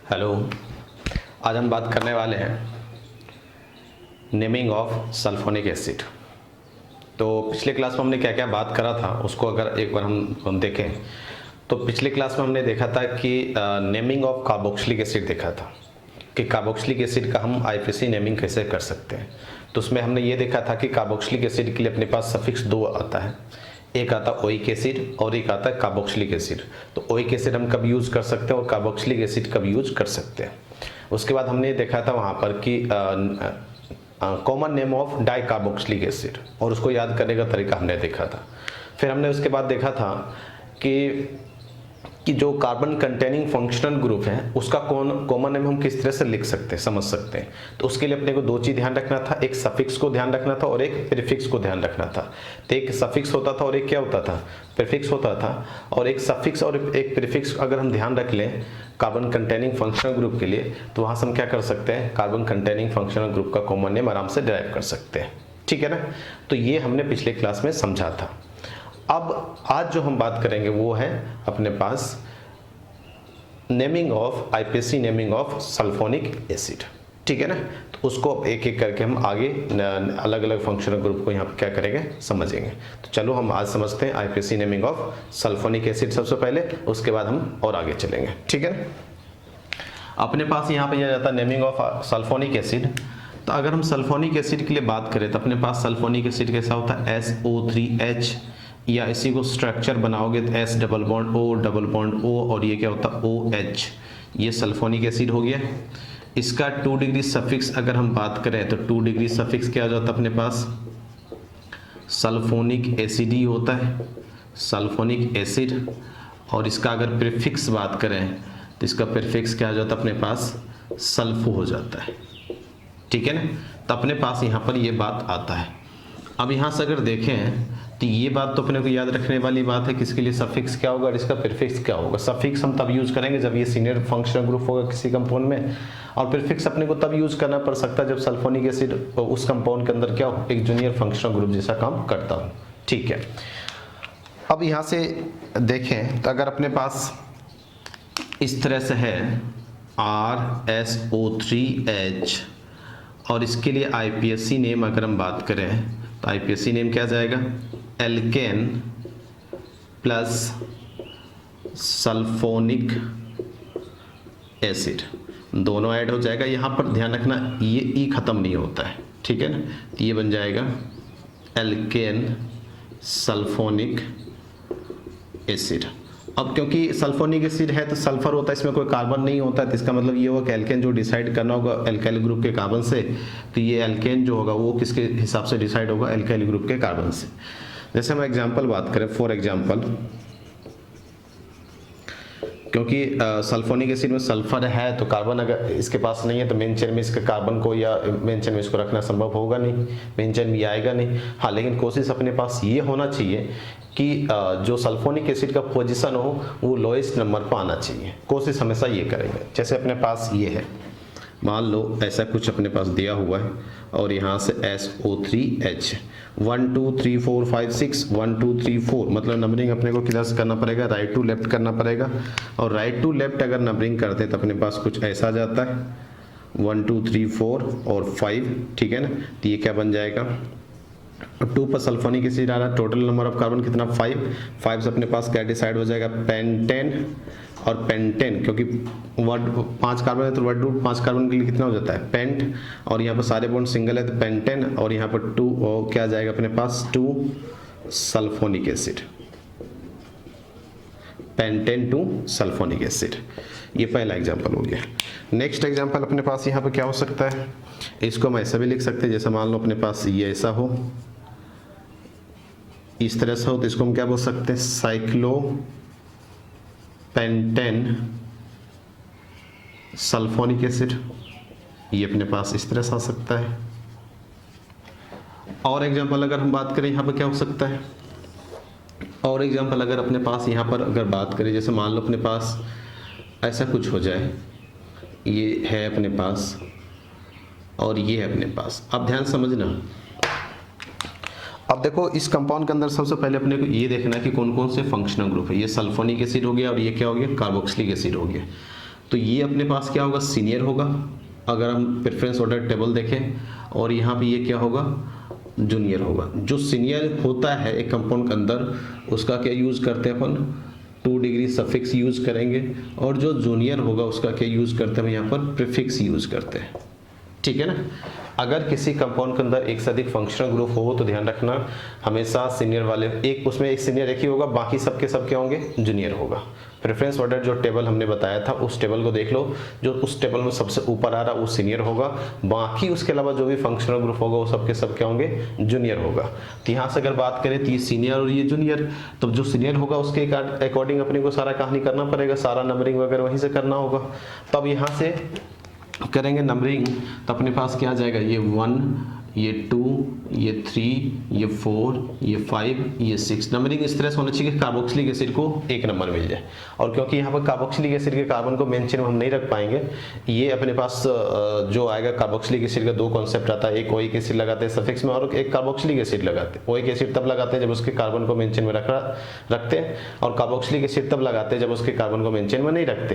Hello. आज हम बात करने वाले हैं नेमिंग ऑफ सल्फोनिक एसिड। तो पिछले क्लास में हमने क्या क्या बात करा था उसको अगर एक बार हम देखें तो पिछले क्लास में हमने देखा था कि नेमिंग ऑफ कार्बोक्सिलिक एसिड देखा था कि कार्बोक्सिलिक एसिड का हम आईपीसी नेमिंग कैसे कर सकते हैं। तो उसमें हमने ये देखा था कि कार्बोक्सिलिक एसिड के लिए अपने पास सफिक्स दो आता है, एक आता है ओइक एसिड और एक आता है कार्बोक्सिलिक एसिड। तो ओइक एसिड हम कब यूज़ कर सकते हैं और कार्बोक्सिलिक एसिड कब यूज कर सकते हैं। उसके बाद हमने देखा था वहाँ पर कि common name of di carboxylic acid और उसको याद करने का तरीका हमने देखा था। फिर हमने उसके बाद देखा था कि जो कार्बन कंटेनिंग फंक्शनल ग्रुप है उसका कॉमन नेम हम किस तरह से लिख सकते हैं, समझ सकते हैं। तो उसके लिए अपने को दो चीज़ ध्यान रखना था, एक सफिक्स को ध्यान रखना था और एक प्रीफिक्स को ध्यान रखना था। तो एक सफिक्स होता था और एक क्या होता था, प्रीफिक्स होता था। और एक सफिक्स और एक प्रीफिक्स अगर हम ध्यान रख लें कार्बन कंटेनिंग फंक्शनल ग्रुप के लिए तो वहाँ से हम क्या कर सकते हैं, कार्बन कंटेनिंग फंक्शनल ग्रुप का कॉमन नेम आराम से डिराइव कर सकते हैं। ठीक है ना। तो ये हमने पिछले क्लास में समझा था। अब आज जो हम बात करेंगे वो है अपने पास naming of IPC naming of sulphonic acid. ठीक है ना। तो उसको एक एक करके हम आगे अलग अलग फंक्शनल ग्रुप को यहाँ पे क्या करेंगे, समझेंगे। तो चलो हम आज समझते हैं IPC naming of sulphonic acid सबसे पहले, उसके बाद हम और आगे चलेंगे। ठीक है ना। अपने पास यहाँ पे यह जाता है नेमिंग ऑफ सल्फोनिक एसिड। तो अगर हम सल्फोनिक एसिड के लिए बात करें तो अपने पास सल्फोनिक एसिड कैसा होता है, SO3H, या इसी को स्ट्रक्चर बनाओगे तो S डबल बॉन्ड O और ये क्या होता है OH। ये सल्फोनिक एसिड हो गया। इसका 2 डिग्री सफिक्स अगर हम बात करें तो 2 डिग्री सफिक्स क्या हो जाता है अपने पास, सल्फोनिक एसिड ही होता है, सल्फोनिक एसिड। और इसका अगर प्रीफिक्स बात करें तो इसका प्रीफिक्स क्या हो जाता है अपने पास, सल्फो हो जाता है। ठीक है ना। तो अपने पास यहाँ पर ये बात आता है। अब यहाँ से अगर देखें तो ये बात तो अपने को याद रखने वाली बात है कि इसके लिए सफिक्स क्या होगा और इसका प्रीफिक्स क्या होगा। सफिक्स हम तब यूज करेंगे जब ये सीनियर फंक्शनल ग्रुप होगा किसी कंपाउंड में, और प्रीफिक्स अपने को तब यूज करना पड़ सकता है जब सल्फोनिक एसिड उस कंपाउंड के अंदर क्या हो, एक जूनियर फंक्शनल ग्रुप जैसा काम करता हो। ठीक है। अब यहाँ से देखें तो अगर अपने पास इस तरह से है RSO3H और इसके लिए आईपीएससी नेम अगर हम बात करें तो आईपीएससी नेम क्या जाएगा, एल्केन प्लस सल्फोनिक एसिड, दोनों ऐड हो जाएगा। यहाँ पर ध्यान रखना ये ई खत्म नहीं होता है। ठीक है ना। तो ये बन जाएगा एल्केन सल्फोनिक एसिड। अब क्योंकि सल्फोनिक एसिड है तो सल्फर होता है, इसमें कोई कार्बन नहीं होता है, तो इसका मतलब ये होगा कि एल्केन जो डिसाइड करना होगा एल्काइल ग्रुप के कार्बन से, तो ये एल्केन जो होगा वो किसके हिसाब से डिसाइड होगा, एल्काइल ग्रुप के कार्बन से। जैसे हम एग्जांपल बात करें, फॉर एग्जांपल क्योंकि सल्फोनिक एसिड में सल्फर है तो कार्बन अगर इसके पास नहीं है तो मेन चेन में इसके कार्बन को या मेन चेन में इसको रखना संभव होगा नहीं, मेन चेन में आएगा नहीं। हाँ, लेकिन कोशिश अपने पास ये होना चाहिए कि जो सल्फोनिक एसिड का पोजीशन हो वो लोएस्ट नंबर पर आना चाहिए। कोशिश हमेशा ये करेंगे। जैसे अपने पास ये है, मान लो ऐसा कुछ अपने पास दिया हुआ है और यहाँ से SO3H 1 2 3 4 5 6 1 2 3 4, मतलब नंबरिंग अपने को किधर से करना पड़ेगा, राइट टू लेफ्ट करना पड़ेगा। और राइट टू लेफ्ट अगर नंबरिंग करते हैं तो अपने पास कुछ ऐसा जाता है 1 2 3 4 और 5। ठीक है ना। तो ये क्या बन जाएगा, 2 पर सल्फोनिक एसिड आ रहा है, टोटल नंबर ऑफ कार्बन कितना 5 से अपने पास क्या डिसाइड हो जाएगा, पेंटेन और पेंटेन, क्योंकि वर्ड 5 कार्बन है तो वर्ड रूट 5 कार्बन के लिए कितना हो जाता है, पेंट। और यहाँ पर सारे बॉन्ड सिंगल है तो पेंटेन, और यहाँ पर 2 क्या आ जाएगा अपने पास 2 sulphonic acid, pentane 2 sulphonic acid. ये पहला एग्जांपल हो गया। नेक्स्ट एग्जांपल अपने पास यहाँ पर क्या हो सकता है, इसको हम ऐसा भी लिख सकते हैं, जैसे मान लो अपने पास ये ऐसा हो, इस तरह से हो, तो इसको हम क्या बोल सकते हैं, साइक्लोपेंटेन सल्फोनिक एसिड। ये अपने पास इस तरह से आ सकता है। और एग्जांपल अगर हम बात करें यहाँ पर क्या हो सकता है, और एग्जांपल अगर अपने पास यहाँ पर अगर बात करें, जैसे मान लो अपने पास ऐसा कुछ हो जाए, ये है अपने पास और ये है अपने पास। अब ध्यान समझना, अब देखो इस कंपाउंड के अंदर सबसे पहले अपने को ये देखना है कि कौन कौन से फंक्शनल ग्रुप है। ये सल्फोनिक एसिड हो गया और ये क्या हो गया, कार्बोक्सिलिक एसिड हो गया। तो ये अपने पास क्या होगा, सीनियर होगा अगर हम प्रेफरेंस ऑर्डर टेबल देखें, और यहाँ पे ये क्या होगा, जूनियर होगा। जो सीनियर होता है एक कंपाउंड के अंदर उसका क्या यूज़ करते हैं अपन, 2 डिग्री सफिक्स यूज़ करेंगे, और जो जूनियर होगा उसका क्या यूज़ करते हैं, यहाँ पर प्रीफिक्स यूज़ करते हैं। ठीक है ना। अगर किसी कंपाउंड के अंदर एक से अधिक फंक्शनल ग्रुप हो तो ध्यान रखना हमेशा सीनियर वाले एक, उसमें एक सीनियर एक ही होगा, बाकी सबके सब क्या होंगे, जूनियर होगा। प्रेफरेंस ऑर्डर जो टेबल हमने बताया था उस टेबल को देख लो, जो उस टेबल में सबसे ऊपर आ रहा है वो सीनियर होगा, बाकी उसके अलावा जो भी फंक्शनल ग्रुप होगा वो सबके सब क्या होंगे, जूनियर होगा। तो यहाँ से अगर बात करें तो ये सीनियर और ये जूनियर, तो जो सीनियर होगा उसके अकॉर्डिंग अपने को सारा कहानी करना पड़ेगा, सारा नंबरिंग वगैरह वहीं से करना होगा। तब यहाँ से करेंगे नंबरिंग, तो अपने पास क्या आ जाएगा, ये 1, ये 2, ये 3, ये 4, ये 5, ये 6। नंबरिंग इस तरह से होना चाहिए कि कार्बोक्सिलिक एसिड को 1 नंबर मिल जाए। और क्योंकि यहाँ पर कार्बोक्सिलिक एसिड के कार्बन को मेन चेन में हम नहीं रख पाएंगे, ये अपने पास जो आएगा कार्बोक्सिलिक एसिड का 2 कॉन्सेप्ट आता है, एक ओइक एसिड लगाते हैं सफिक्स में और एक कार्बोक्सिलिक एसिड लगाते हैं। ओइक एसिड तब लगाते हैं जब उसके कार्बन को मेन चेन में रखते हैं, और कार्बोक्सिलिक एसिड तब लगाते हैं जब उसके कार्बन को मेन चेन में नहीं रखते।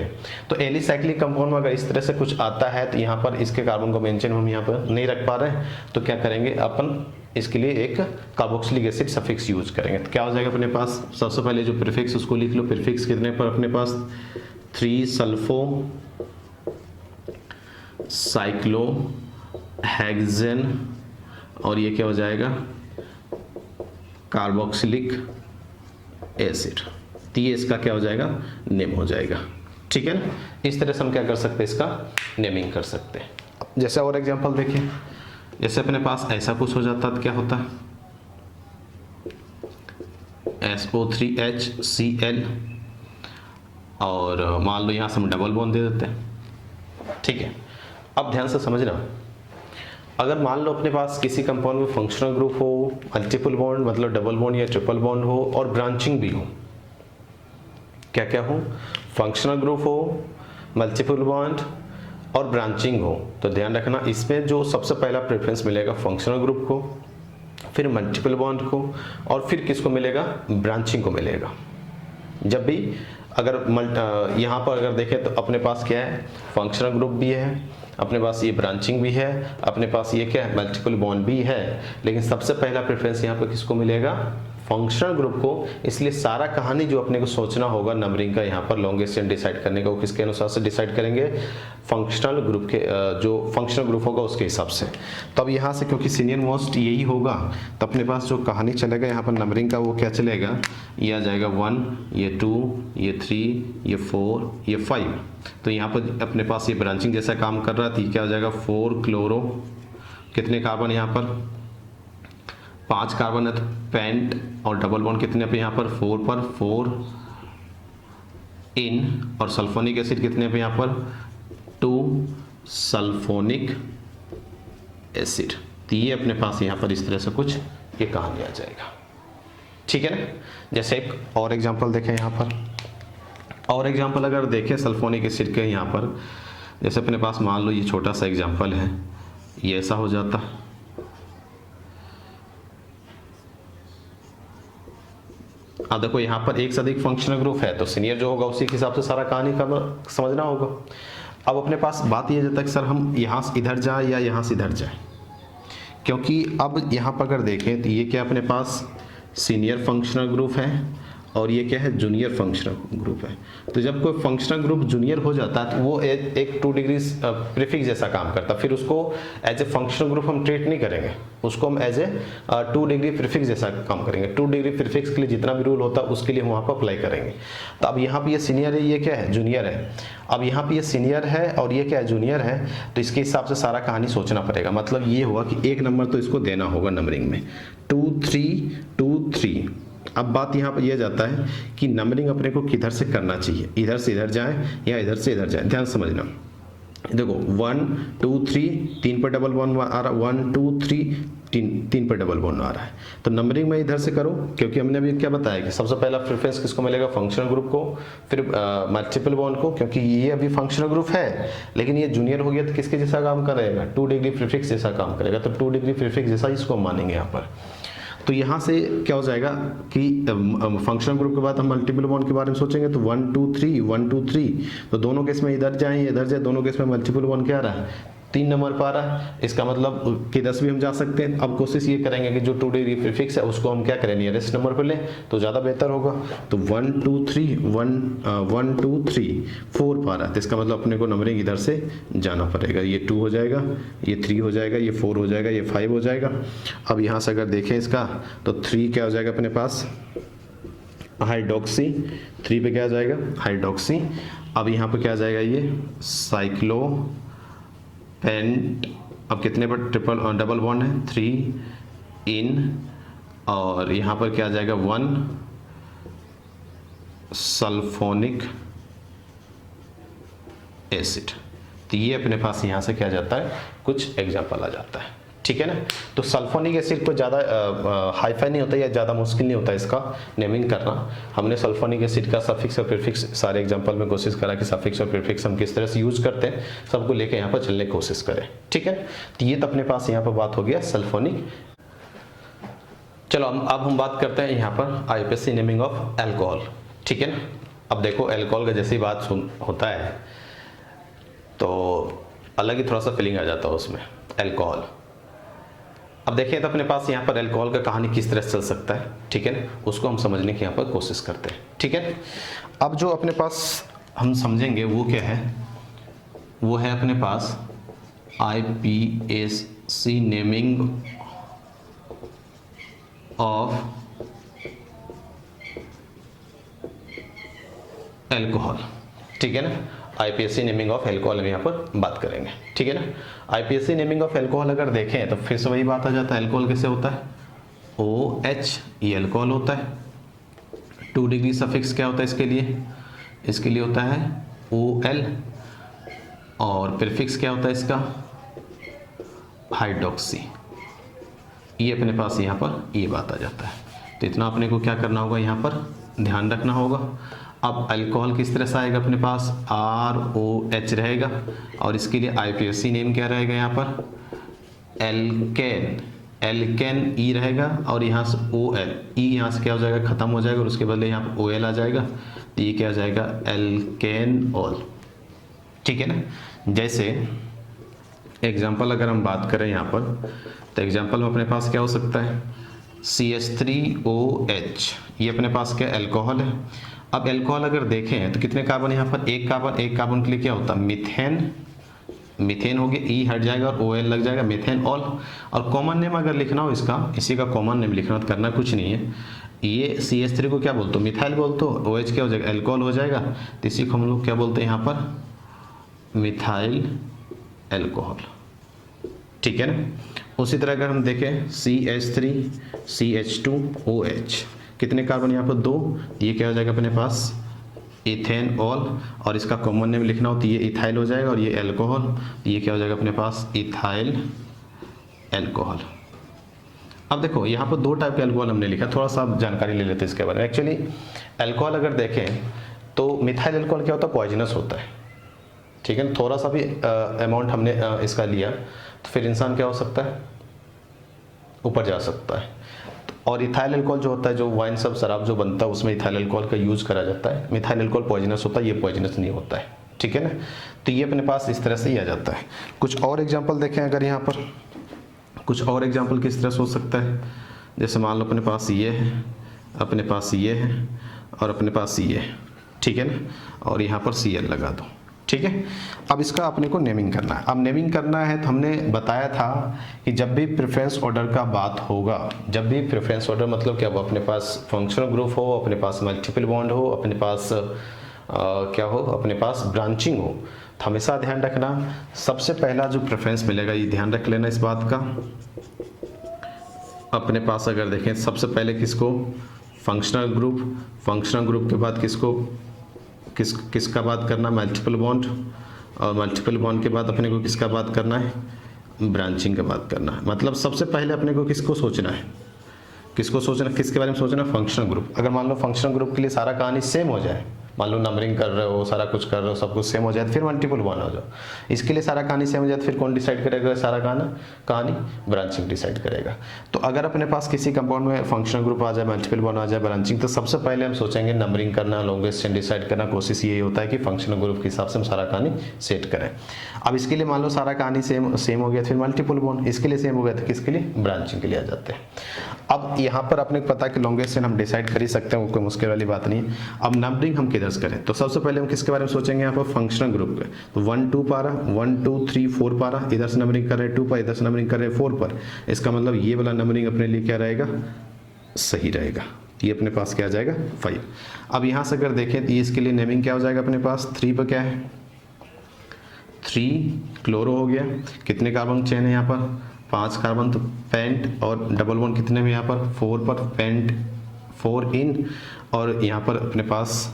तो एलिसाइक्लिक कंपाउंड में अगर इस तरह से कुछ आता है तो यहाँ पर इसके कार्बन को मेन चेन में हम यहाँ पर नहीं रख पा रहे हैं, तो क्या करेंगे अपन इसके लिए एक कार्बोक्सिलिक एसिड सफिक्स यूज करेंगे। तो क्या हो जाएगा अपने पास, सबसे पहले जो प्रीफिक्स उसको लिख लो। प्रीफिक्स कितने पर अपने पास, 3 सल्फो साइक्लो हेक्सेन, और ये क्या हो जाएगा, कार्बोक्सिलिक एसिड। तो ये इसका क्या हो जाएगा, नेम हो जाएगा। ठीक है ना। इस तरह से हम क्या कर सकते हैं, इसका नेमिंग कर सकते हैं। जैसे और एग्जांपल देखिए, जैसे अपने पास ऐसा कुछ हो जाता तो क्या होता है, SO3HCl, और मान लो यहाँ से हम डबल बॉन्ड दे देते हैं। ठीक है। अब ध्यान से समझना, अगर मान लो अपने पास किसी कंपाउंड में फंक्शनल ग्रुप हो, मल्टीपल बॉन्ड मतलब डबल बॉन्ड या ट्रिपल बॉन्ड हो, और ब्रांचिंग भी हो, क्या क्या हो, फंक्शनल ग्रुप हो, मल्टीपल बॉन्ड और ब्रांचिंग हो, तो ध्यान रखना इसमें जो सबसे पहला प्रेफरेंस मिलेगा फंक्शनल ग्रुप को, फिर मल्टीपल बॉन्ड को, और फिर किसको मिलेगा, ब्रांचिंग को मिलेगा। जब भी अगर यहाँ पर अगर देखें तो अपने पास क्या है, फंक्शनल ग्रुप भी है, अपने पास ये ब्रांचिंग भी है, अपने पास ये क्या है, मल्टीपल बॉन्ड भी है, लेकिन सबसे पहला प्रेफरेंस यहाँ पर किसको मिलेगा, फंक्शनल ग्रुप को। इसलिए सारा कहानी जो अपने को सोचना होगा नंबरिंग का यहाँ पर लॉन्गेस्ट चेन डिसाइड करने का, वो किसके अनुसार से डिसाइड करेंगे, फंक्शनल ग्रुप के जो फंक्शनल ग्रुप होगा उसके हिसाब से। तो अब यहाँ से क्योंकि सीनियर मोस्ट यही होगा, तो अपने पास जो कहानी चलेगा यहाँ पर नंबरिंग का वो क्या चलेगा, ये आ जाएगा 1, ये 2, ये 3, ये 4, ये 5। तो यहाँ पर अपने पास ये ब्रांचिंग जैसा काम कर रहा थी, क्या हो जाएगा, 4 क्लोरो, कितने कार्बन यहाँ पर, 5 कार्बन है, तो पेंट, और डबल बॉन्ड कितने पे यहाँ पर, 4 पर, 4 इन, और सल्फोनिक एसिड कितने पे यहाँ पर, 2 सल्फोनिक एसिड। तो ये अपने पास यहाँ पर इस तरह से कुछ ये कहानी आ जाएगा। ठीक है ना। जैसे एक और एग्जांपल देखें यहाँ पर, और एग्जांपल अगर देखें सल्फोनिक एसिड के यहाँ पर, जैसे अपने पास मान लो ये छोटा सा एग्जांपल है, ये ऐसा हो जाता, अब देखो यहाँ पर एक से अधिक फंक्शनल ग्रुप है, तो सीनियर जो होगा उसी के हिसाब से सारा कहानी का समझना होगा। अब अपने पास बात ये जाता है कि सर हम यहाँ से इधर जाए या यहाँ से इधर जाए, क्योंकि अब यहाँ पर अगर देखें तो ये क्या अपने पास सीनियर फंक्शनल ग्रुप है, और ये क्या है, जूनियर फंक्शनल ग्रुप है। तो जब कोई फंक्शनल ग्रुप जूनियर हो जाता है तो वो एक 2 डिग्री प्रीफिक्स जैसा काम करता है, फिर उसको एज ए फंक्शनल ग्रुप हम ट्रीट नहीं करेंगे, उसको हम एज ए 2 डिग्री प्रीफिक्स जैसा काम करेंगे। 2 डिग्री प्रीफिक्स के लिए जितना भी रूल होता है उसके लिए हम वहाँ पर अप्लाई करेंगे। तो अब यहाँ पे ये सीनियर है, ये क्या है, जूनियर है। अब यहाँ पे ये सीनियर है और ये क्या है, जूनियर है, तो इसके हिसाब से सारा कहानी सोचना पड़ेगा। मतलब ये हुआ कि 1 नंबर तो इसको देना होगा नंबरिंग में, 2 3 2 3। अब बात यहाँ पर यह जाता है कि नंबरिंग अपने को किधर से करना चाहिए, इधर से इधर जाए या इधर से इधर जाए। ध्यान समझना, देखो 1 2 3 3 पर डबल बॉन्ड आ रहा, 1 2 3 3 पर डबल बॉन्ड आ रहा है। तो नंबरिंग में इधर से करो, क्योंकि हमने अभी क्या बताया कि सबसे पहला प्रेफरेंस किसको मिलेगा, फंक्शनल ग्रुप को, फिर मल्टीपल बॉन्ड को, क्योंकि ये अभी फंक्शनल ग्रुप है लेकिन ये जूनियर हो गया तो किसके जैसा काम करेगा, 2 डिग्री प्रीफिक्स जैसा काम करेगा। तो 2 डिग्री प्रीफिक्स जैसा इसको मानेंगे यहाँ पर। तो यहाँ से क्या हो जाएगा कि फंक्शनल ग्रुप के बाद हम मल्टीपल बॉन्ड के बारे में सोचेंगे तो 1 2 3 1 2 3, तो दोनों केस में इधर जाए इधर जाए, दोनों केस में मल्टीपल बॉन्ड क्या आ रहा है 3 नंबर पर आ रहा है। इसका मतलब कि 10 भी हम जा सकते हैं। अब कोशिश ये करेंगे कि जो 2 डिग्री प्रीफिक्स है उसको हम क्या करें नियरेस्ट नंबर पर लें तो ज़्यादा बेहतर होगा। तो 1 2 3 1 2 3 4 पा रहा है, तो इसका मतलब अपने को नंबरिंग इधर से जाना पड़ेगा। ये 2 हो जाएगा, ये 3 हो जाएगा, ये 4 हो जाएगा, ये 5 हो जाएगा। अब यहाँ से अगर देखें इसका तो 3 क्या हो जाएगा अपने पास हाइड्रोक्सी, 3 पे क्या आ जाएगा हाइड्रोक्सी। अब यहाँ पे क्या आ जाएगा ये साइक्लो पेंट। अब कितने पर ट्रिपल डबल बॉन्ड है 3 इन, और यहाँ पर क्या आ जाएगा 1 सल्फोनिक एसिड। तो ये अपने पास यहाँ से क्या जाता है कुछ एग्जाम्पल आ जाता है, ठीक है ना। तो सल्फोनिक एसिड को ज़्यादा हाईफाई नहीं होता या ज़्यादा मुश्किल नहीं होता इसका नेमिंग करना। हमने सल्फोनिक एसिड का सफिक्स और प्रीफिक्स सारे एग्जांपल में कोशिश करा कि सफिक्स और प्रीफिक्स हम किस तरह से यूज करते हैं, सबको लेके यहाँ पर चलने की कोशिश करें, ठीक है। तो ये तो अपने पास यहाँ पर बात हो गया सल्फोनिक। चलो अब हम बात करते हैं यहाँ पर आईपीएससी नेमिंग ऑफ एल्कोहल, ठीक है ना। अब देखो एल्कोहल का जैसी बात होता है तो अलग ही थोड़ा सा फीलिंग आ जाता है उसमें एल्कोहल। अब देखिए तो अपने पास यहाँ पर अल्कोहल का कहानी किस तरह से चल सकता है, ठीक है ना, उसको हम समझने की यहाँ पर कोशिश करते हैं, ठीक है। अब जो अपने पास हम समझेंगे वो क्या है, वो है अपने पास आईपीएससी नेमिंग ऑफ एल्कोहल, ठीक है ना। आईपीएससी नेमिंग ऑफ एल्कोहल हम यहाँ पर बात करेंगे, ठीक है ना। आईपीएससी नेमिंग ऑफ एल्कोहल अगर देखें तो फिर से वही बात आ जाता है, एल्कोहल कैसे होता है OH, ये एल्कोहल होता है। 2 डिग्री सफिक्स क्या होता है इसके लिए होता है OL, और प्रीफिक्स क्या होता है इसका हाइड्रोक्सी। ये अपने पास यहाँ पर ये बात आ जाता है। तो इतना अपने को क्या करना होगा यहाँ पर ध्यान रखना होगा। अब अल्कोहल किस तरह से आएगा अपने पास ROH रहेगा, और इसके लिए आईपीएससी नेम क्या रहेगा यहाँ पर एल्केन E रहेगा, और यहाँ से OL E यहाँ से क्या हो जाएगा खत्म हो जाएगा और उसके बदले यहाँ पर OL आ जाएगा, तो ये क्या हो जाएगा एल्केनॉल, ठीक है ना। जैसे एग्जाम्पल अगर हम बात करें यहाँ पर तो एग्जाम्पल में अपने पास क्या हो सकता है CH3OH, ये अपने पास क्या एल्कोहल है। अब एल्कोहल अगर देखें तो कितने कार्बन यहाँ पर एक कार्बन के लिए क्या होता है मीथेन हो गया, E हट जाएगा और OL लग जाएगा मिथेनॉल। और कॉमन नेम अगर लिखना हो इसका, इसी का कॉमन नेम लिखना तो करना कुछ नहीं है, ये CH3 को क्या बोलते हो मिथाइल बोलते हो, OH क्या हो जाएगा एल्कोहल हो जाएगा, तो इसी को हम लोग क्या बोलते हैं यहाँ पर मिथाइल एल्कोहल, ठीक है ना। उसी तरह अगर हम देखें CH3 CH2OH, कितने कार्बन यहाँ पर 2, ये क्या हो जाएगा अपने पास इथेनॉल, और इसका कॉमन नेम लिखना हो तो ये इथाइल हो जाएगा और ये एल्कोहल, ये क्या हो जाएगा अपने पास इथाइल एल्कोहल। अब देखो यहाँ पर 2 टाइप के अल्कोहल हमने लिखा, थोड़ा सा जानकारी ले लेते हैं इसके बारे में। एक्चुअली एल्कोहल अगर देखें तो मिथाइल एल्कोहल क्या होता है पॉइजनस होता है, ठीक है ना। थोड़ा सा भी अमाउंट हमने इसका लिया तो फिर इंसान क्या हो सकता है ऊपर जा सकता है। और इथाइल अल्कोहल जो होता है, जो वाइन सब शराब जो बनता है उसमें इथाइल अल्कोहल का यूज करा जाता है। मिथाइल अल्कोहल पॉइजनस होता है, ये पॉइजनस नहीं होता है, ठीक है ना। तो ये अपने पास इस तरह से ही आ जाता है। कुछ और एग्जांपल देखें अगर यहाँ पर, कुछ और एग्जांपल किस तरह से हो सकता है, जैसे मान लो अपने पास ये है, अपने पास ये है और अपने पास ये है, ठीक है ना, और यहाँ पर Cl लगा दो, ठीक है। अब इसका अपने को नेमिंग करना है। अब नेमिंग करना है तो हमने बताया था कि जब भी प्रेफरेंस ऑर्डर का बात होगा, जब भी प्रेफरेंस ऑर्डर मतलब क्या हो, अपने पास फंक्शनल ग्रुप हो, अपने पास मल्टीपल बॉन्ड हो, अपने पास क्या हो, अपने पास ब्रांचिंग हो, तो हमेशा ध्यान रखना सबसे पहला जो प्रेफरेंस मिलेगा, ये ध्यान रख लेना इस बात का। अपने पास अगर देखें सबसे पहले किसको फंक्शनल ग्रुप के बाद किसका बात करना मल्टीपल बॉन्ड, और मल्टीपल बॉन्ड के बाद अपने को किसका बात करना है ब्रांचिंग का बात करना है। मतलब सबसे पहले अपने को किसको सोचना है, किसके बारे में सोचना, फंक्शनल ग्रुप। अगर मान लो फंक्शनल ग्रुप के लिए सारा कहानी सेम हो जाए मान लो नंबरिंग कर रहे हो, सारा कुछ कर रहे हो, सब कुछ सेम हो जाए, फिर मल्टीपल बॉन्ड हो जाओ। इसके लिए सारा कहानी सेम हो जाए, फिर कौन डिसाइड करेगा सारा कहानी ब्रांचिंग डिसाइड करेगा। तो अगर अपने पास किसी कंपाउंड में फंक्शनल ग्रुप आ जाए, मल्टीपल बॉन्ड आ जाए, ब्रांचिंग, तो सबसे पहले हम सोचेंगे नंबरिंग करना, लॉन्गेस्ट चेन डिसाइड करना। कोशिश यही होता है कि फंक्शनल ग्रुप के हिसाब से हम सारा कहानी सेट करें। अब इसके लिए मान लो सारा कहानी सेम हो गया, फिर मल्टीपल बॉन्ड, इसके लिए सेम हो गया, तो किसके लिए, ब्रांचिंग के लिए आ जाते हैं। अब यहाँ पर आपने पता कि लॉन्गेस्ट चेन हम डिसाइड कर ही सकते हैं, कोई मुश्किल वाली बात नहीं है। अब नंबरिंग हम किधर से करें, तो सबसे पहले हम किसके बारे में सोचेंगे, यहाँ पर फंक्शनल ग्रुप पे। तो 1 2 पा रहा, 1 2 3 4 पा रहा, इधर से नंबरिंग कर रहे 2 पर, इधर से नंबरिंग कर रहे 4 पर। इसका मतलब ये वाला नंबरिंग अपने लिए क्या रहेगा, सही रहेगा। ये अपने पास क्या आ जाएगा, 5। अब यहाँ से अगर देखें तो इसके लिए नेमिंग क्या हो जाएगा अपने पास, 3 पर क्या है, 3 क्लोरो हो गया। कितने कार्बन चेन है यहाँ पर, 5 कार्बन, तो पेंट और डबल बॉन्ड कितने में यहाँ पर, 4 पर, पेंट 4 इन, और यहाँ पर अपने पास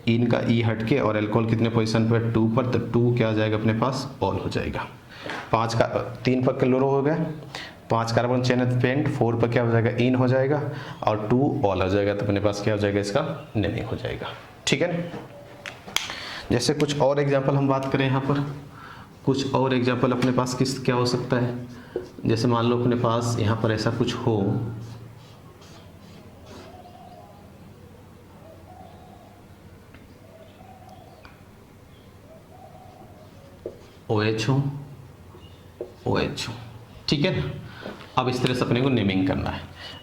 इन का ई हट के, और एल्कोहल कितने पोजीशन पर, 2 पर, तो 2 क्या आ जाएगा अपने पास, ऑल हो जाएगा। 3 पर क्लोरो हो गया, 5 कार्बन चेन है पेंट, 4 पर क्या हो जाएगा, इन हो जाएगा, और 2 ऑल हो जाएगा। तो अपने पास क्या हो जाएगा, इसका नेमिंग हो जाएगा। ठीक है ना। जैसे कुछ और एग्जाम्पल हम बात करें यहाँ पर, कुछ और एग्जाम्पल अपने पास क्या हो सकता है। जैसे मान लो अपने पास यहाँ पर ऐसा कुछ हो, OH हो, OH हो, ठीक है ना। अब इस तरह से अपने को नेमिंग करना है।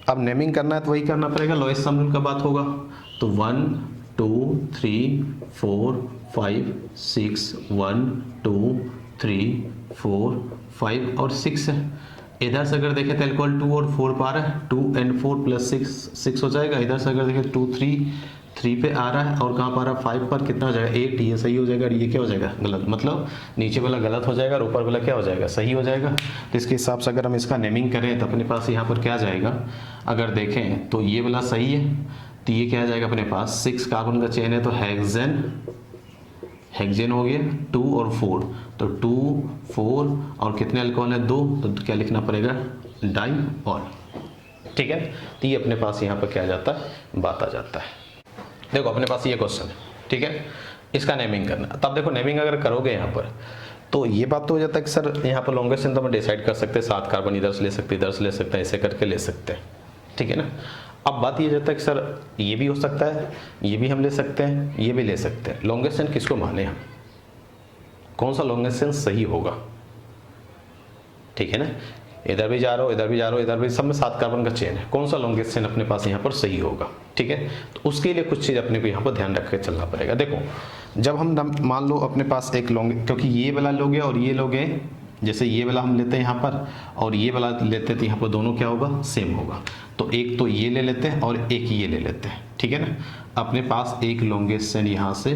अब नेमिंग करना है तो वही करना पड़ेगा, लोएस्ट सम रूल का बात होगा। तो 1 2 3 4 5 6, 1 2 3 4 5 और 6 है। इधर से अगर देखें तो एल्कोहल 2 और 4 पर आ रहा है, 2 and 4 + 6 हो जाएगा। इधर से अगर देखें 2 3 पे आ रहा है, और कहाँ पर आ रहा है, 5 पर, कितना हो जाएगा, 8। ये सही हो जाएगा, और ये क्या हो जाएगा, गलत। मतलब नीचे वाला गलत हो जाएगा और ऊपर वाला क्या हो जाएगा, सही हो जाएगा। तो इसके हिसाब से अगर हम इसका नेमिंग करें तो अपने पास यहाँ पर क्या आ जाएगा, अगर देखें तो ये वाला सही है, तो ये क्या आ जाएगा अपने पास, 6 कार्बन का चेन है, तो हेक्सेन हो गया, 2 और 4, तो 2 4 और कितने अल्कोहल है, 2, तो क्या लिखना पड़ेगा, डाइऑल। ठीक है। तो ये अपने पास यहाँ पर क्या आ जाता है, बात आ जाता है। देखो अपने पास ये क्वेश्चन है, ठीक है, इसका नेमिंग करना। तब देखो नेमिंग अगर करोगे यहाँ पर, तो ये बात तो हो जाता है कि सर यहाँ पर लॉन्गेस्ट चेन तो हम डिसाइड कर सकते हैं, 7 कार्बन इधर से ले सकते हैं, इधर से ले सकते हैं, ऐसे करके ले सकते हैं, ठीक है ना। अब बात ये जाता है कि सर ये भी हो सकता है, ये भी हम ले सकते हैं, ये भी ले सकते हैं। लॉन्गेस्ट चेन किसको माने हम, कौन सा लॉन्गेस्ट चेन सही होगा, ठीक है ना। इधर भी जा रहा हो, इधर भी जा रहा हो, इधर भी, सब में 7 कार्बन का चेन है, कौन सा लॉन्गेस्ट चेन अपने पास यहाँ पर सही होगा, ठीक है। तो उसके लिए कुछ चीज़ अपने को यहाँ पर ध्यान रख के चलना पड़ेगा। देखो जब हम मान लो अपने पास एक लॉन्ग, क्योंकि ये वाला लोगे और ये लोगे, जैसे ये वाला हम लेते हैं यहाँ पर और ये वाला लेते हैं, तो यहाँ पर दोनों क्या होगा, सेम होगा। तो एक तो ये ले लेते हैं और एक ये ले लेते हैं, ठीक है ना। अपने पास एक लॉन्गेस्ट चेन यहाँ से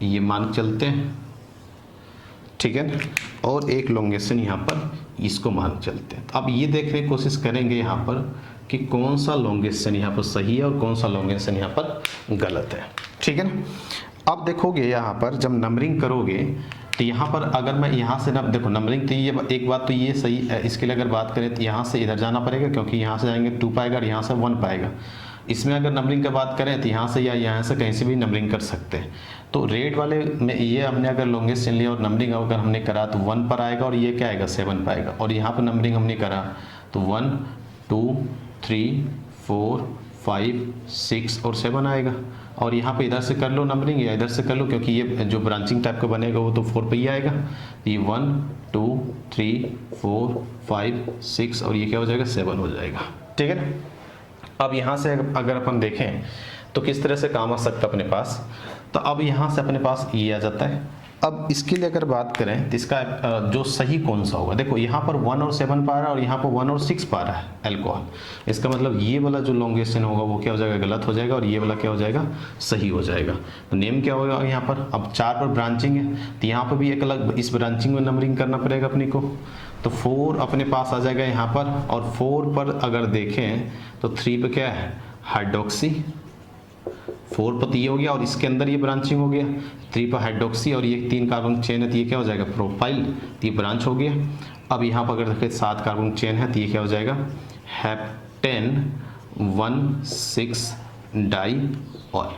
ये मान चलते हैं, ठीक है ना, और एक लॉन्गेस्ट चेन यहाँ पर इसको मान चलते हैं। तो अब ये देखने की कोशिश करेंगे यहाँ पर कि कौन सा लॉन्गेस्ट चेन यहाँ पर सही है और कौन सा लॉन्गेस्ट चेन यहाँ पर गलत है, ठीक है ना। अब देखोगे यहाँ पर जब नंबरिंग करोगे तो यहाँ पर अगर मैं यहाँ से ना, देखो नंबरिंग तो ये एक बात तो ये सही है, इसके लिए अगर बात करें तो यहाँ से इधर जाना पड़ेगा, क्योंकि यहाँ से जाएंगे 2 पाएगा और यहाँ से 1 पाएगा। इसमें अगर नंबरिंग की बात करें तो यहाँ से या यहाँ से कहीं से भी नंबरिंग कर सकते हैं। तो रेड वाले में ये हमने अगर लॉन्गेस्ट चेन लिया और नंबरिंग अगर हमने करा तो 1 पर आएगा, और ये क्या आएगा, 7 पाएगा। और यहाँ पर नंबरिंग हमने करा तो 1 2 3 4 5 6 और 7 आएगा। और यहाँ पे इधर से कर लो नंबरिंग या इधर से कर लो, क्योंकि ये जो ब्रांचिंग टाइप का बनेगा वो तो 4 पे ही आएगा। ये 1 2 3 4 5 6 और ये क्या हो जाएगा, 7 हो जाएगा, ठीक है ना। अब यहाँ से अगर अपन देखें तो किस तरह से काम आ सकता है अपने पास, तो अब यहाँ से अपने पास ये आ जाता है। अब इसके लिए अगर बात करें तो इसका जो सही कौन सा होगा, देखो यहाँ पर 1 और 7 पा रहा है और यहाँ पर 1 और 6 पा रहा है अल्कोहल। इसका मतलब ये वाला जो लॉन्गेस्ट चेन होगा वो क्या हो जाएगा, गलत हो जाएगा, और ये वाला क्या हो जाएगा, सही हो जाएगा। तो नेम क्या होगा यहाँ पर, अब 4 पर ब्रांचिंग है तो यहाँ पर भी एक अलग इस ब्रांचिंग में नंबरिंग करना पड़ेगा अपने को। तो 4 अपने पास आ जाएगा यहाँ पर, और 4 पर अगर देखें तो 3 पे क्या है, हाइड्रोक्सी, 4 पर ये हो गया और इसके अंदर ये ब्रांचिंग हो गया, 3 पर हाइड्रोक्सी और ये 3 कार्बन चेन है तो ये क्या हो जाएगा, प्रोपाइल, तो ये ब्रांच हो गया। अब यहाँ पर अगर देखें 7 कार्बन चेन है तो ये क्या हो जाएगा, हेप्टेन 1 6 डाइऑल,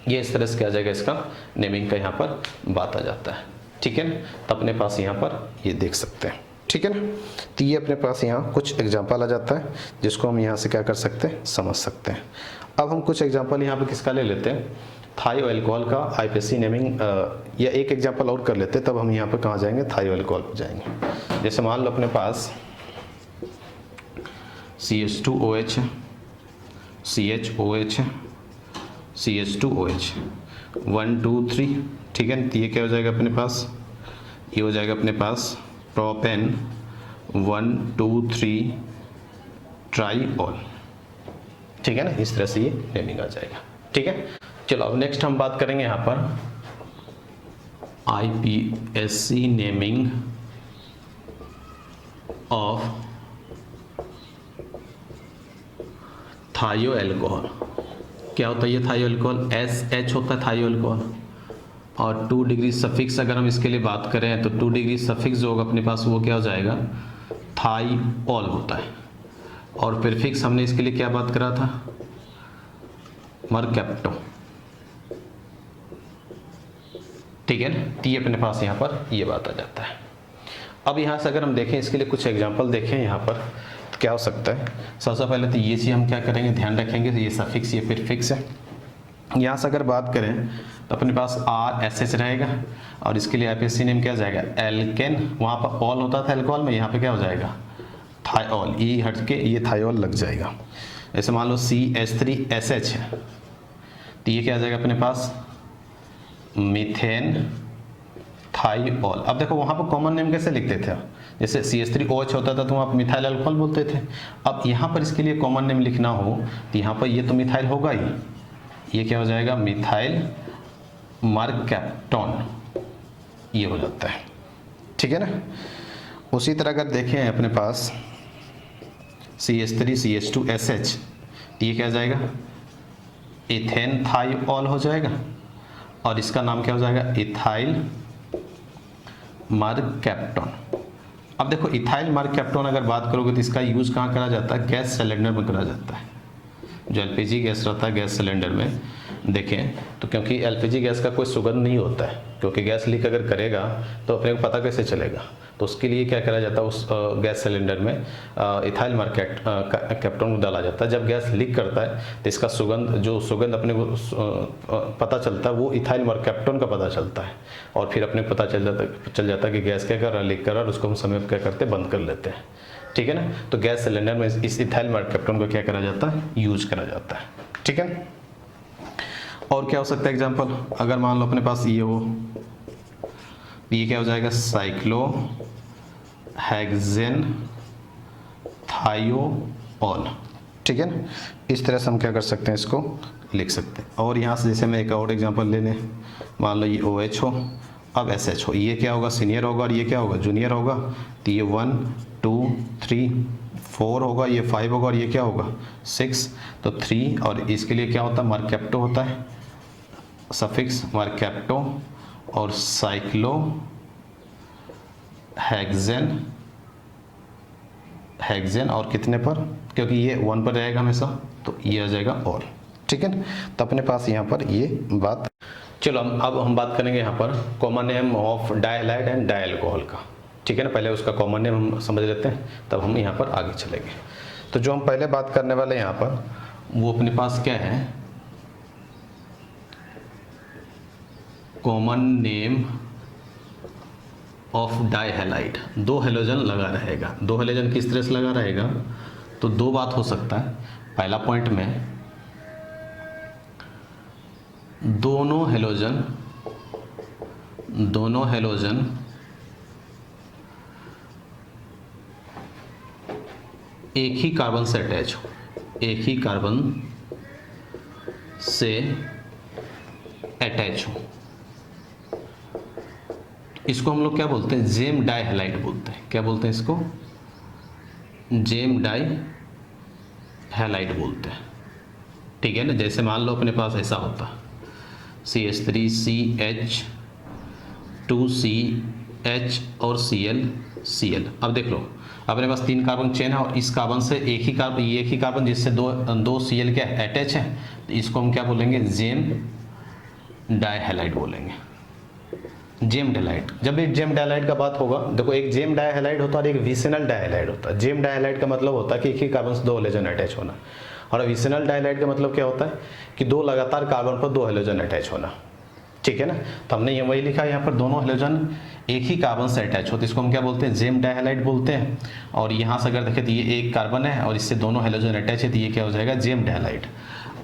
ये इस तरह से क्या आ जाएगा, इसका नेमिंग का यहाँ पर बात आ जाता है। ठीक है ना, तो अपने पास यहाँ पर ये देख सकते हैं। ठीक है ना, तो ये अपने पास यहाँ कुछ एग्जाम्पल आ जाता है जिसको हम यहाँ से क्या कर सकते हैं, समझ सकते हैं। अब हम कुछ एग्जाम्पल यहाँ पे किसका ले लेते हैं, थायो अल्कोहल का आईपीसी नेमिंग, या एक एग्जाम्पल और कर लेते हैं, तब हम यहाँ पे कहाँ जाएंगे, थायो अल्कोहल पर जाएंगे। जैसे मान लो अपने पास CH2OH है, CHOH है, CH2OH 1 2 3। ठीक है, तो ये क्या हो जाएगा अपने पास, ये हो जाएगा अपने पास प्रोपेन 1 2 3 ट्राईऑल। ठीक है ना, इस तरह से ये नेमिंग आ जाएगा। ठीक है, चलो अब नेक्स्ट हम बात करेंगे यहाँ पर आईपीएससी नेमिंग ऑफ थायो अल्कोहल। क्या होता है ये थायो अल्कोहल, SH होता है थायो अल्कोहल, और 2 डिग्री सफिक्स अगर हम इसके लिए बात करें तो 2 डिग्री सफिक्स जो होगा अपने पास वो क्या हो जाएगा, थाईऑल होता है। और प्रीफिक्स हमने इसके लिए क्या बात करा था, मरकैप्टो। ठीक है ना, तो ये अपने पास यहाँ पर ये बात आ जाता है। अब यहाँ से अगर हम देखें इसके लिए कुछ एग्जांपल देखें यहाँ पर, तो क्या हो सकता है, सबसे पहले तो ये चीज़ हम क्या करेंगे, ध्यान रखेंगे, तो ये सफिक्स ये प्रीफिक्स है। यहाँ से अगर बात करें तो अपने पास RSH रहेगा, और इसके लिए आईपीएससी नेम क्या जाएगा, एल्केन। वहाँ पर ऑल होता था एल्कोहल में, यहाँ पे क्या हो जाएगा, थाईऑल। ई हट के ये थाईऑल लग जाएगा। ऐसे मान लो CH3SH है, तो ये क्या आ जाएगा अपने पास, मीथेन थाईऑल। अब देखो वहाँ पर कॉमन नेम कैसे लिखते थे, जैसे CH3OH होता था तो वहाँ पर मिथाइल अल्कोहल बोलते थे। अब यहाँ पर इसके लिए कॉमन नेम लिखना हो तो यहाँ पर ये तो मिथाइल होगा ही, ये क्या हो जाएगा, मिथाइल मरकैप्टोन, ये हो जाता है। ठीक है ना, उसी तरह अगर देखें अपने पास CH3CH2SH, ये क्या हो जाएगा, इथेन थाईऑल हो जाएगा, और इसका नाम क्या हो जाएगा, इथाइल मरकैप्टोन। अब देखो इथाइल मरकैप्टोन अगर बात करोगे तो इसका यूज़ कहाँ करा जाता है, गैस सिलेंडर में करा जाता है। जो LPG गैस रहता है गैस सिलेंडर में देखें तो, क्योंकि LPG गैस का कोई सुगंध नहीं होता है, क्योंकि गैस लीक अगर करेगा तो अपने को पता कैसे चलेगा, तो उसके लिए क्या करा जाता है, उस गैस सिलेंडर में इथाइल मरकैप्टोन को डाला जाता है। जब गैस लीक करता है तो इसका सुगंध अपने को पता चलता है, वो इथाइल मरकैप्टोन का पता चलता है, और फिर अपने को पता चल जाता है कि गैस क्या कर रहा है, लीक कर रहा है, और उसको हम समय पर क्या करते हैं, बंद कर लेते हैं। ठीक है ना, तो गैस सिलेंडर में इस इथाइल मरकैप्टोन को क्या करा जाता है, यूज करा जाता है। ठीक है, और क्या हो सकता है एग्जांपल, अगर मान लो अपने पास ये हो, ये क्या हो जाएगा, साइक्लोहेक्सेन थाईऑल। ठीक है ना, इस तरह से हम क्या कर सकते हैं, इसको लिख सकते हैं। और यहाँ से जैसे मैं एक और एग्जांपल ले लें, मान लो ये OH हो, अब SH हो, ये क्या होगा, सीनियर होगा, और ये क्या होगा, जूनियर होगा। तो ये 1 2 3 4 होगा, ये 5 होगा, और ये क्या होगा, 6। तो 3, और इसके लिए क्या होता है, मरकैप्टो होता है, सफिक्स मरकैप्टो, और साइक्लोहेक्सेन, और कितने पर, क्योंकि ये 1 पर रहेगा हमेशा, तो ये आ जाएगा ऑल। ठीक है ना, तो अपने पास यहाँ पर ये बात। चलो अब हम बात करेंगे यहाँ पर कॉमन नेम ऑफ डायहैलाइड एंड डायल्कोहल का। ठीक है ना, पहले उसका कॉमन नेम हम समझ लेते हैं, तब हम यहाँ पर आगे चलेंगे। तो जो हम पहले बात करने वाले यहाँ पर, वो अपने पास क्या है, कॉमन नेम ऑफ डायहैलाइड। 2 हेलोजन लगा रहेगा। 2 हेलोजन किस तरह से लगा रहेगा, तो 2 बात हो सकता है। पहला पॉइंट में दोनों हेलोजन एक ही कार्बन से अटैच हो, एक ही कार्बन से अटैच हो। इसको हम लोग क्या बोलते हैं, जेम डाइहैलाइड बोलते हैं। क्या बोलते हैं इसको, जेम डाइहैलाइड बोलते हैं। ठीक है ना, जैसे मान लो अपने पास ऐसा होता CH3CH2CH और Cl Cl। अब देख लो अपने पास 3 कार्बन चेन है और इस कार्बन से एक ही कार्बन जिससे दो Cl क्या अटैच है, तो इसको हम क्या बोलेंगे, जेम डाइहैलाइड बोलेंगे, जेम डाइहैलाइड। जब भी जेम डाइहैलाइड का बात होगा, देखो एक जेम डाइहैलाइड होता है और एक विसिनल डाइहैलाइड होता है। जेम डाइहैलाइड का मतलब होता है कि एक ही कार्बन से 2 हैलोजन अटैच होना, और विसिनल डाइहैलाइड का मतलब क्या होता है कि 2 लगातार कार्बन पर 2 हैलोजन अटैच होना, ठीक है ना। तो हमने ये वही लिखा है यहाँ पर, दोनों हैलोजन एक ही कार्बन से अटैच होते हैं, इसको हम क्या बोलते हैं, जेम डाइहैलाइड बोलते हैं। और यहाँ से अगर देखें तो ये एक कार्बन है और इससे दोनों हैलोजन अटैच है, तो ये क्या हो जाएगा, जेम डाइहैलाइड।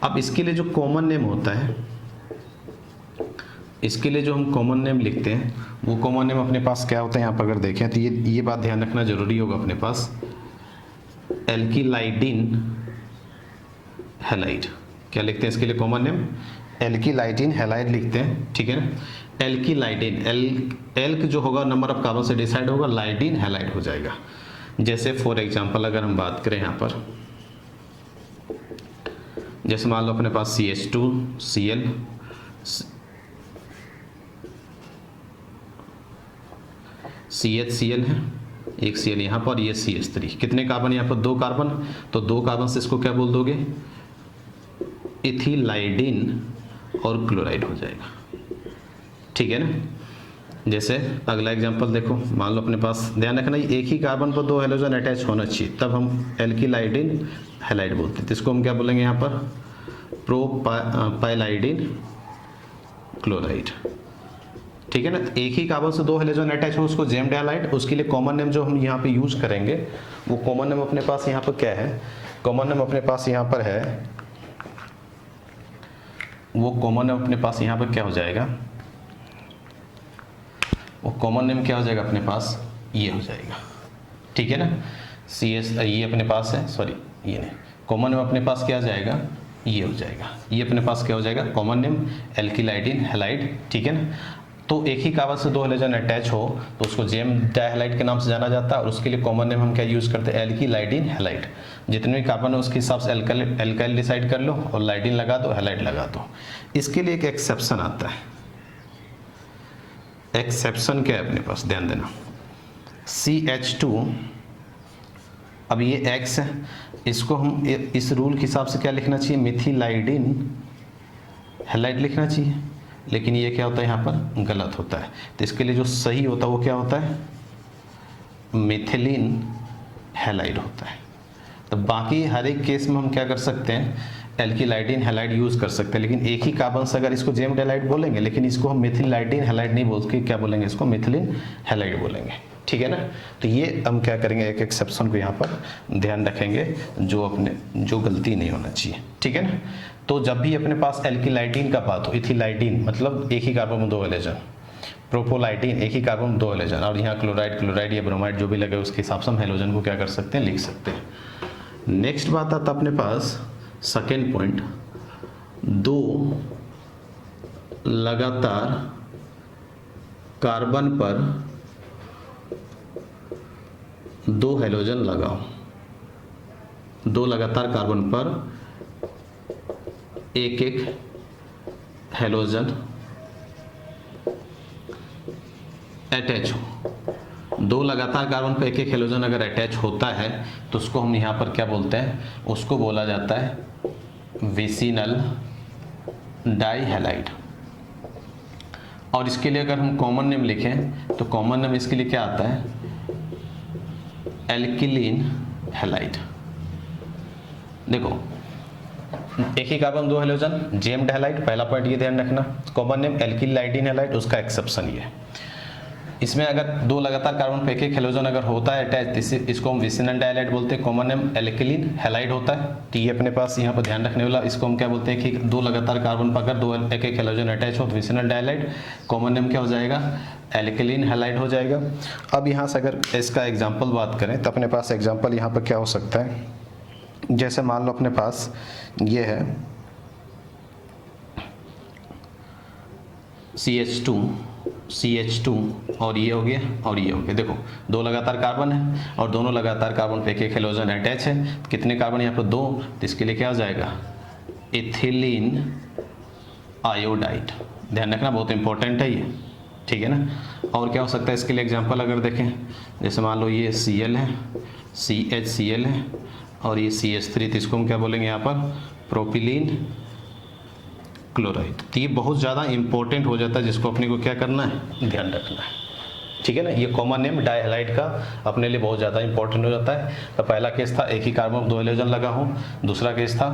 अब इसके लिए जो कॉमन नेम होता है, इसके लिए जो हम कॉमन नेम लिखते हैं, वो कॉमन नेम अपने पास क्या होता है, यहाँ पर अगर देखें तो ये बात ध्यान रखना जरूरी होगा अपने पास, एल्किलाइडिन हैलाइड। क्या लिखते हैं इसके लिए कॉमन नेम, एल्किलाइडिन हैलाइड लिखते हैं, ठीक है ना। एल्किलाइडिन, एल्क जो होगा नंबर ऑफ कार्बन से डिसाइड होगा, लाइडिन हैलाइड हो जाएगा। जैसे फॉर एग्जांपल अगर हम बात करें यहाँ पर, जैसे मान लो अपने पास CH2Cl, CHCl है, एक Cl यहाँ पर, ये CH3, कितने कार्बन यहाँ पर, 2 कार्बन, तो 2 कार्बन से इसको क्या बोल दोगे, इथिलाइडिन और क्लोराइड हो जाएगा, ठीक है ना। जैसे अगला एग्जांपल देखो, मान लो अपने पास, ध्यान रखना एक ही कार्बन पर 2 हैलोजन अटैच होना चाहिए, तब हम एल्किलाइडिन हैलाइड बोलते हैं। तो इसको हम क्या बोलेंगे यहाँ पर, प्रोपाइलाइडिन क्लोराइड, ठीक है ना। एक ही कार्बन से 2 हैलोजन अटैच हो, उसको जेम डाइहैलाइड। उसके लिए कॉमन नेम जो हम यहाँ पे यूज करेंगे, वो कॉमन नेम अपने पास यहाँ पर क्या है, कॉमन नेम अपने पास यहाँ पर है, वो कॉमन नेम अपने पास यहाँ पर क्या हो जाएगा, वो कॉमन नेम क्या हो जाएगा अपने पास, ये हो जाएगा, ठीक है ना। CS ये अपने पास है, सॉरी ये नहीं, कॉमन नेम अपने पास क्या आ जाएगा, ये हो जाएगा, ये अपने पास क्या हो जाएगा, कॉमन नेम एल्किलाइडिन हैलाइड, ठीक है ना। तो एक ही कार्बन से 2 हैलोजन अटैच हो तो उसको जेम डाइहैलाइड के नाम से जाना जाता है, और उसके लिए कॉमन नेम हम क्या यूज करते हैं, एल्किलाइडिन हैलाइड। जितने भी कार्बन है उसके हिसाब से एल्काइल डिसाइड कर लो और लाइडिन लगा दो, हैलाइड लगा दो। इसके लिए एक एक्सेप्शन आता है, एक्सेप्शन क्या है अपने पास, ध्यान देना, CH2, अब ये X है, इसको हम इस रूल के हिसाब से क्या लिखना चाहिए, मिथिलाइडिन हैलाइड लिखना चाहिए, लेकिन ये क्या होता है यहाँ पर गलत होता है। तो इसके लिए जो सही होता है वो क्या होता है, मिथिलीन हैलाइड होता है। तो बाकी हर एक केस में हम क्या कर सकते हैं, एल्किलाइडिन हैलाइड यूज कर सकते हैं, लेकिन एक ही कार्बन से अगर इसको जेम डाइहैलाइड बोलेंगे, लेकिन इसको हम मिथिलाइडिन हैलाइड नहीं बोल के क्या बोलेंगे, इसको मिथिलीन हैलाइड बोलेंगे, ठीक है ना। तो ये हम क्या करेंगे, एक एक्सेप्शन को यहाँ पर ध्यान रखेंगे, जो गलती नहीं होना चाहिए, ठीक है ना। तो जब भी अपने पास एल्किलाइडिन का बात हो, इथिलाइडिन मतलब एक ही कार्बन में 2 हैलोजन, प्रोपोलाइडिन एक ही कार्बन में 2 हैलोजन, और यहाँ क्लोराइड या ब्रोमाइड जो भी लगे उसके हिसाब से हम हैलोजन को क्या कर सकते हैं, लिख सकते हैं। नेक्स्ट बात आता अपने पास सेकेंड पॉइंट, 2 लगातार कार्बन पर 2 हैलोजन लगाओ, 2 लगातार कार्बन पर एक हैलोजन अटैच हो। 2 लगातार कार्बन पर एक हैलोजन अगर अटैच होता है तो उसको हम यहाँ पर क्या बोलते हैं, उसको बोला जाता है विसिनल डाइहैलाइड। और इसके लिए अगर हम कॉमन नेम लिखें तो कॉमन नेम इसके लिए क्या आता है, एल्किलीन हैलाइड। देखो एक ही कार्बन 2 हैलोजन, जेम डाइहैलाइड, पहला पॉइंट ये ध्यान रखना, कॉमन नेम एल्किलाइडिन हैलाइड, उसका एक्सेप्शन ये। इसमें अगर 2 लगातार कार्बन पे एक हैलोजन अगर होता है अटैच, इसको हम विसिनल डाइहैलाइड बोलते हैं, कॉमन नेम एल्किलीन हैलाइड होता है। तो ये अपने पास यहाँ पर ध्यान रखने वाला, इसको हम क्या बोलते हैं कि 2 लगातार कार्बन पर अगर 2 एक हैलोजन अटैच हो तो विसिनल डाइहैलाइड, कॉमन नेम क्या हो जाएगा, एल्किलीन हैलाइड हो जाएगा। अब यहाँ से अगर इसका एग्जाम्पल बात करें तो अपने पास एग्जाम्पल यहाँ पर क्या हो सकता है, जैसे मान लो अपने पास ये है CH2 और ये हो गया और ये हो गया। देखो 2 लगातार कार्बन है और दोनों लगातार कार्बन पे एक हैलोजन अटैच है, कितने कार्बन यहाँ पर 2, तो इसके लिए क्या हो जाएगा, इथिलीन आयोडाइड। ध्यान रखना बहुत इंपॉर्टेंट है ये, ठीक है ना। और क्या हो सकता है इसके लिए एग्जांपल अगर देखें, जैसे मान लो ये Cl है, CHCl है और ये CH3, तो इसको हम क्या बोलेंगे यहाँ पर, प्रोपिलीन क्लोराइड। तो ये बहुत ज़्यादा इंपॉर्टेंट हो जाता है, जिसको अपने को क्या करना है, ध्यान रखना है, ठीक है ना। ये कॉमन नेम डाइहैलाइड का अपने लिए बहुत ज़्यादा इंपॉर्टेंट हो जाता है। तो पहला केस था एक ही कार्बन पर 2 हेलोजन लगा हो, दूसरा केस था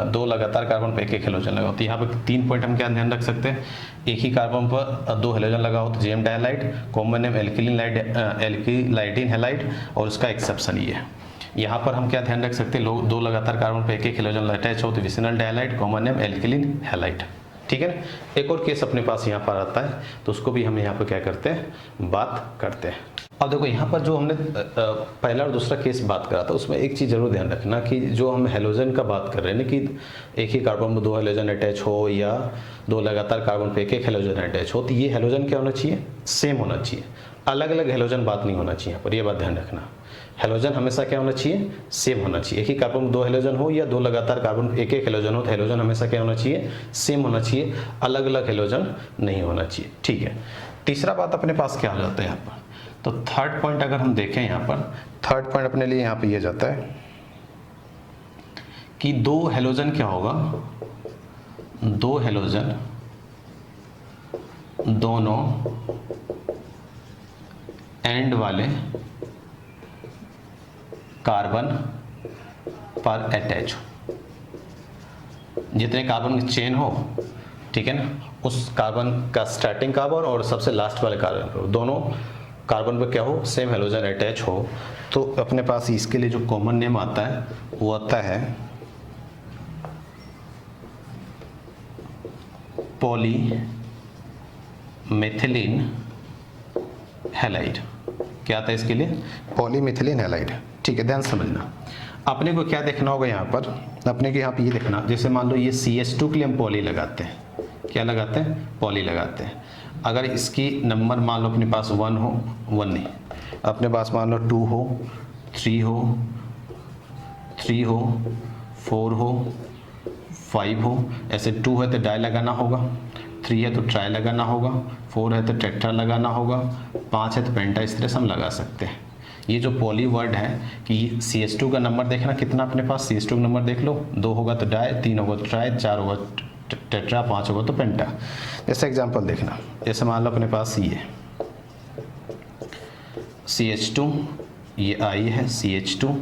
दो लगातार कार्बन पर एक हेलोजन लगा हो। तो यहाँ पर 3 पॉइंट हम क्या ध्यान रख सकते हैं, एक ही कार्बन पर 2 हेलोजन लगा हो तो जेम डाइहैलाइड, कॉमन नेम एल्किलाइडिन हैलाइड, और उसका एक्सेप्शन ये है। यहाँ पर हम क्या ध्यान रख सकते हैं, लोग 2 लगातार कार्बन पर एक हेलोजन अटैच हो तो विसिनल डाइहैलाइड, कॉमन नेम एल्किलिन हैलाइड, ठीक है ना। एक और केस अपने पास यहाँ पर आता है तो उसको भी हम यहाँ पर क्या करते हैं, बात करते हैं। अब देखो यहाँ पर जो हमने पहला और दूसरा केस बात करा था उसमें एक चीज़ जरूर ध्यान रखना कि जो हम हेलोजन का बात कर रहे हैं ना, कि एक ही कार्बन में 2 हेलोजन अटैच हो या 2 लगातार कार्बन पे एक हेलोजन अटैच हो, तो ये हेलोजन क्या होना चाहिए, सेम होना चाहिए, अलग अलग हेलोजन बात नहीं होना चाहिए। यहाँ पर ये बात ध्यान रखना, हेलोजन हमेशा क्या होना चाहिए, सेम होना चाहिए। एक ही कार्बन में 2 हेलोजन हो या 2 लगातार कार्बन एक हेलोजन हो तो हेलोजन हमेशा क्या होना चाहिए, सेम होना चाहिए, अलग अलग हेलोजन नहीं होना चाहिए, ठीक है। तीसरा बात अपने पास क्या हो जाता है यहाँ पर, तो थर्ड पॉइंट अगर हम देखें यहाँ पर, थर्ड पॉइंट अपने लिए यहाँ पे ये जाता है कि 2 हेलोजन क्या होगा, 2 हेलोजन दोनों एंड वाले कार्बन पर अटैच हो, जितने कार्बन चेन हो, ठीक है ना, उस कार्बन का स्टार्टिंग कार्बन और सबसे लास्ट वाले कार्बन दोनों कार्बन पर क्या हो, सेम हेलोजन अटैच हो, तो अपने पास इसके लिए जो कॉमन नेम आता है वो आता है पॉली मिथिलीन हैलाइड। क्या आता है इसके लिए, पॉली मिथिलीन हैलाइड, ठीक है। ध्यान समझना, अपने को क्या देखना होगा यहाँ पर, अपने को यहाँ पे ये देखना, जैसे मान लो ये CH2 के लिए हम पॉली लगाते हैं, क्या लगाते हैं, पॉली लगाते हैं। अगर इसकी नंबर मान लो अपने पास 1 हो, 1 नहीं, अपने पास मान लो 2 हो, 3 हो, 3 हो, 4 हो, 5 हो, ऐसे 2 है तो डाई लगाना होगा, 3 है तो ट्राई लगाना होगा, 4 है तो टेट्रा लगाना होगा, 5 है तो पेंटा, इस तरह से हम लगा सकते हैं। ये जो पॉली वर्ड है कि CH2 का नंबर देखना कितना अपने पास, CH2 का नंबर देख लो, 2 होगा तो डाई, 3 होगा तो ट्राई, 4 होगा टेट्रा, 5 होगा तो पेंटा। जैसे एग्जांपल देखना, जैसे मान लो अपने पास ये CH2, ये I है, CH2,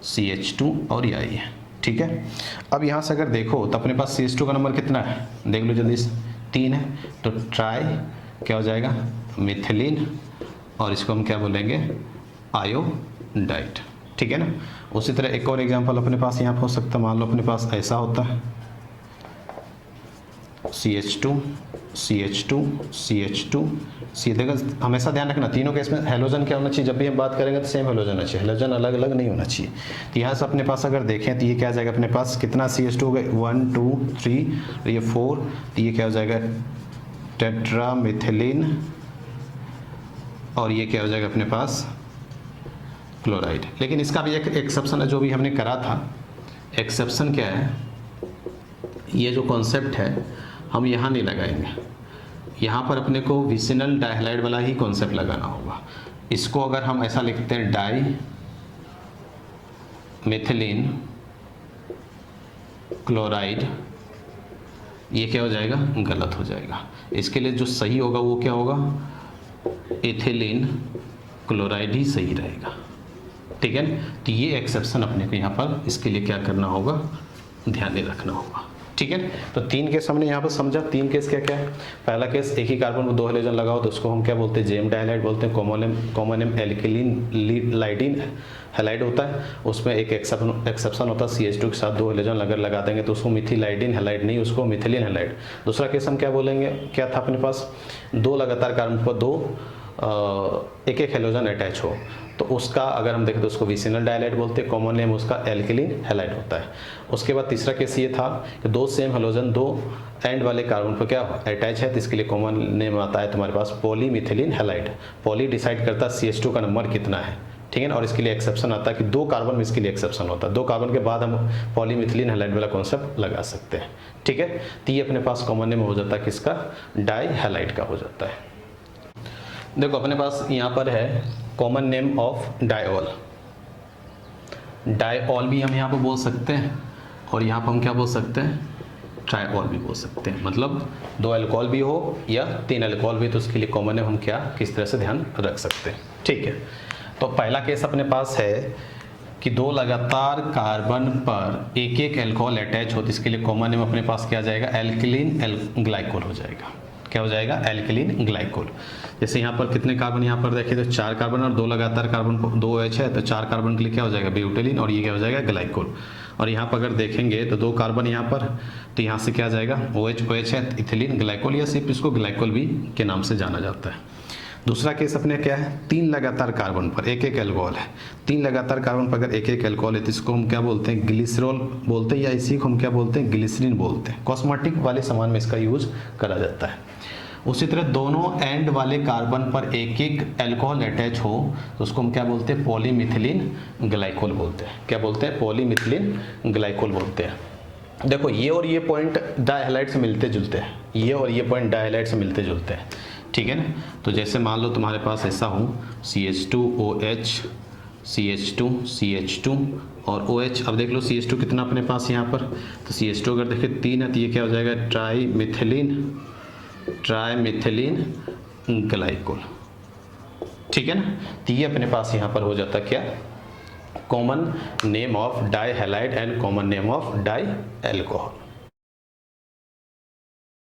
CH2 और ये I है, ठीक है। अब यहाँ से अगर देखो तो अपने पास CH2 का नंबर कितना है, देख लो जल्दी से, 3 है, तो ट्राई क्या हो जाएगा, मिथिलीन, और इसको हम क्या बोलेंगे, आयोडाइड, ठीक है ना। उसी तरह एक और एग्जांपल अपने पास यहाँ पर हो सकता है, मान लो अपने पास ऐसा होता है CH2, CH2, CH2, सीधे हमेशा ध्यान रखना तीनों केस में हेलोजन क्या होना चाहिए, जब भी हम बात करेंगे तो सेम हेलोजन होना चाहिए, हेलोजन अलग अलग नहीं होना चाहिए। तो यहाँ से अपने पास अगर देखें तो ये क्या आ जाएगा, अपने पास कितना CH2 हो गए, 1 2 3, ये 4, तो ये क्या हो जाएगा, टेट्रा मिथिलीन, और ये क्या हो जाएगा अपने पास, क्लोराइड। लेकिन इसका भी एक एक्सेप्शन है, जो भी हमने करा था, एक्सेप्शन क्या है, ये जो कॉन्सेप्ट है हम यहाँ नहीं लगाएंगे, यहाँ पर अपने को विसिनल डाइहैलाइड वाला ही कॉन्सेप्ट लगाना होगा। इसको अगर हम ऐसा लिखते हैं डाई मिथिलीन क्लोराइड, ये क्या हो जाएगा, गलत हो जाएगा। इसके लिए जो सही होगा वो क्या होगा, इथिलीन क्लोराइड ही सही रहेगा, ठीक है। तो ये एक्सेप्शन अपने को यहाँ पर इसके लिए क्या करना होगा, ध्यान में रखना होगा, ठीक है। तो 3 केस हमने यहाँ पर समझा। 3 केस क्या क्या है, पहला केस एक ही कार्बन में 2 हेलोजन लगाओ तो उसको हम क्या बोलते हैं, जेम डाइहैलाइड बोलते हैं, कॉमन नेम एल्किलीन लाइडिन हैलाइड होता है, उसमें एक एक्सेप्शन होता है, CH2 के साथ 2 हेलोजन अगर लगा देंगे तो उसको मिथिलाइडिन हैलाइड नहीं, उसको मिथिलीन हैलाइड। दूसरा केस हम क्या बोलेंगे, क्या था अपने पास, 2 लगातार कार्बन पर 2 एक हेलोजन अटैच हो तो उसका अगर हम देखें तो उसको विसिनल डाइहैलाइड बोलते हैं, कॉमन नेम उसका एल्किलीन हैलाइड होता है। उसके बाद तीसरा केस ये था कि 2 सेम हेलोजन 2 एंड वाले कार्बन पर क्या अटैच है, तो इसके लिए कॉमन नेम आता है तुम्हारे पास poly methylene halide. Poly decide करता है CH2 का नंबर कितना है, ठीक है ना, और इसके लिए एक्सेप्शन आता है कि 2 कार्बन में इसके लिए एक्सेप्शन होता है, 2 कार्बन के बाद हम पॉली मिथिलीन हैलाइड वाला कॉन्सेप्ट लगा सकते हैं, ठीक है। तो ये अपने पास कॉमन नेम हो जाता है किसका, डाई हैलाइड का हो जाता है। देखो अपने पास यहाँ पर है कॉमन नेम ऑफ डायऑल। डायऑल भी हम यहाँ पर बोल सकते हैं और यहाँ पर हम क्या बोल सकते हैं, ट्रायऑल भी बोल सकते हैं। मतलब 2 अल्कोहल भी हो या 3 अल्कोहल भी, तो उसके लिए कॉमन नेम हम क्या किस तरह से ध्यान रख सकते हैं। ठीक है, तो पहला केस अपने पास है कि 2 लगातार कार्बन पर एक एक अल्कोहल अटैच हो, तो इसके लिए कॉमन नेम अपने पास क्या आ जाएगा, एल्किलीन ग्लाइकोल हो जाएगा। क्या हो जाएगा, एल्किलीन ग्लाइकोल। जैसे यहाँ पर कितने कार्बन यहाँ पर देखिए, तो 4 कार्बन और 2 लगातार कार्बन 2 OH है, तो 4 कार्बन के लिए क्या हो जाएगा, ब्यूटेलिन, और ये क्या हो जाएगा, ग्लाइकोल। और यहाँ पर अगर देखेंगे तो 2 कार्बन यहाँ पर, तो यहाँ से क्या आ जाएगा, OH है, इथिलीन ग्लाइकोल, या सिर्फ इसको ग्लाइकोल भी के नाम से जाना जाता है। दूसरा केस अपने क्या है, 3 लगातार कार्बन पर एक एक अल्कोहल है। 3 लगातार कार्बन पर अगर एक एक अल्कोहल है तो इसको हम क्या बोलते हैं, ग्लिसरॉल बोलते हैं, या इसी को हम क्या बोलते हैं, ग्लिसरीन बोलते हैं। कॉस्मेटिक वाले सामान में इसका यूज करा जाता है। उसी तरह दोनों एंड वाले कार्बन पर एक एक अल्कोहल अटैच हो तो उसको हम क्या बोलते हैं, पॉलीमिथिलीन ग्लाइकोल बोलते हैं। क्या बोलते हैं, पॉलीमिथिलीन ग्लाइकोल बोलते हैं। देखो ये और ये पॉइंट डायहाइलाइड से मिलते जुलते हैं, ये और ये पॉइंट डायहाइलाइड से मिलते जुलते हैं। ठीक है ना, तो जैसे मान लो तुम्हारे पास ऐसा हो CH2OH CH2 CH2 और OH। अब देख लो CH2 कितना अपने पास यहाँ पर, तो CH2 अगर देखें 3 है तो ये क्या हो जाएगा, ट्राईमिथिलीन ग्लाइकोल। ठीक है ना, तो ये अपने पास यहाँ पर हो जाता क्या, common name of dihalide and common name of die alcohol.